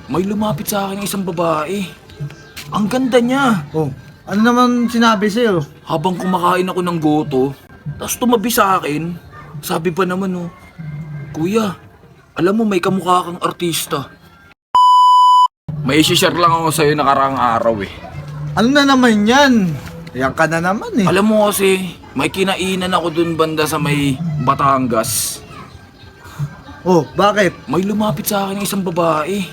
May lumapit sa akin ng isang babae. Ang ganda niya. Oh, ano naman sinabi sa'yo? Habang kumakain ako ng goto, tapos tumabi sa akin, sabi pa naman Kuya, alam mo may kamukha kang artista. May isi-share lang ako sa'yo nakaraang araw eh. Ano na naman yan? Yan ka na naman eh. Alam mo kasi, may kinainan ako dun banda sa may Batangas. Oh, bakit? May lumapit sa akin ng isang babae.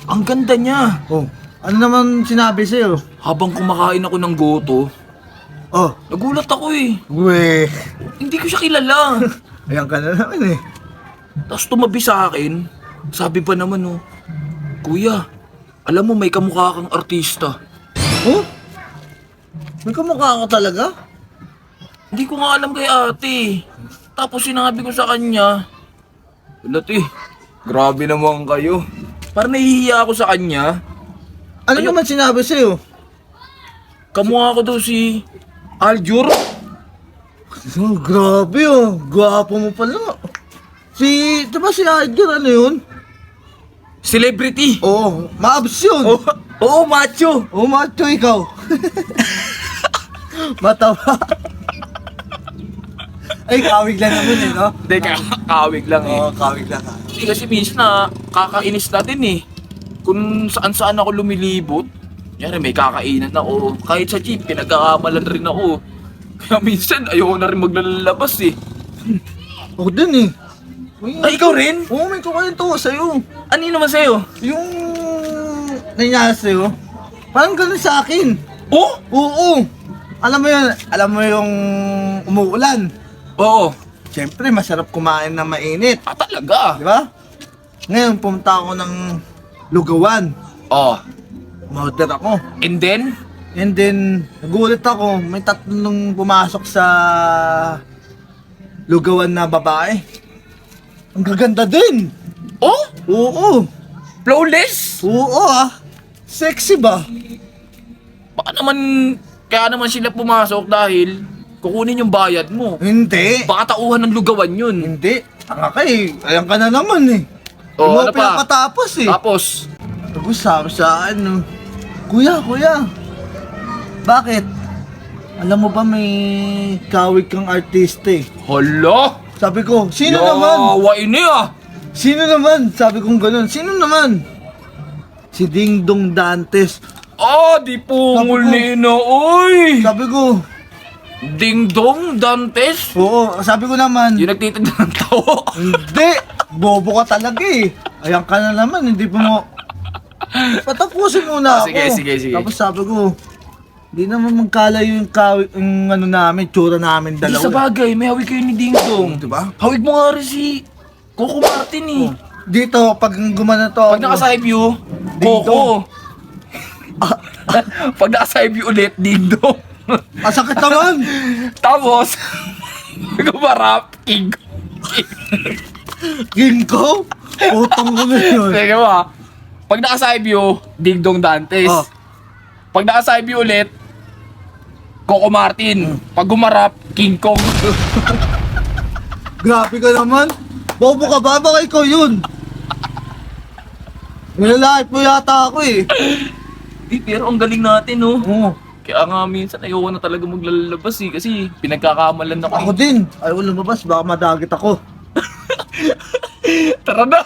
Ang ganda niya. Oh, ano naman sinabi sa'yo? Habang kumakain ako ng goto, Oh, nagulat ako eh. we. Hindi ko siya kilala. Ayan ka na naman eh. Tapos tumabi sa akin, sabi pa naman Kuya, alam mo may kamukha kang artista. Oh? May kamukha ka talaga? Hindi ko nga alam kay ate. Tapos sinabi ko sa kanya, Ate, grabe naman kayo. Parang nahihiya ako sa kanya. Ano naman sinabi sa'yo? Kamukha ko daw si Aljur. Oh, grabe oh. Gwapo mo pala. Diba si Edgar, ano yun? Celebrity. Oh, maabs yun. Oo, macho. Oh, macho ikaw. Matawa. Ay, kawig lang naman eh, no? Hindi, kawig lang eh. Oo, kawig lang ha. Hindi kasi minsan kakainis na din eh. Kung saan-saan ako lumilibot, yan may kakainan ako. Kahit sa jeep, pinagkakamalan rin ako. Kaya minsan, ayoko na rin maglalabas eh. Ako din eh. Ay, ikaw rin? Oo, may kukwento sa'yo. Ano yun naman sa'yo? Yung nangyari sa'yo, parang ganun sa akin. Oh? Oo. Alam mo yun, alam mo yung umuulan. Oo. Siyempre, masarap kumain na mainit. Ah, talaga? Di ba? Ngayon, pumunta ako ng lugawan. Oh. Umorder ako. And then? And then, nagulat ako, may tatlong pumasok sa lugawan na babae. Ang gaganda din! Oh? Oo! Flawless? Oo ah! Sexy ba? Baka naman, kaya naman sila pumasok dahil kukunin yung bayad mo. Hindi! Baka tauhan ng lugawan yun. Hindi! Tanga ka eh! Ayan ka na naman eh! Oh, Hindi mo ano pa? pinakatapos eh! Tapos, Tapos sabi sa ano, Kuya! Bakit? Alam mo ba may kawig kang artista eh? hala! Sabi ko, sino naman? Yawa ini ah! Sino naman? Sabi kong ganun. Sino naman? Si Ding Dong Dantes. Ah, di pungol Sabi ko- ni Ina, oy! Sabi ko, Ding Dong Dantes? oo, sabi ko naman, Yung nagtitinda ng tao. hindi, bobo ka talaga eh. Ayan ka na naman, hindi pa mo, patapusin muna Ah, ako. sige. Tapos sabi ko, hindi naman magkalayo yung ano namin, tsura namin Hindi dalawa. sa bagay, may hawig kayo ni Ding Dong. Diba? Hawig mo nga rin si Coco Martin eh. Dito, pag gumana to, Pag naka-side view, Ding Coco. Pag naka-side view ulit, Ding Dong. masakit naman. Tapos, gumarap, King. Ginko? Utang ko na yun. Teka mo ah. Pag naka-side view, Ding Dong Dantes. Oh. Pag naka-side view ulit, Coco Martin. Pag gumarap, King Kong. Grabe ka naman. Bobo ka ba? Baka ikaw yun. Nilalait mo yata ako eh. Pero ang galing natin, no? Oo. Kaya nga minsan ayoko na talaga maglalabas eh. Kasi pinagkakamalan ako. Ako din. Ayaw lumabas. Baka madagit ako. Tara na!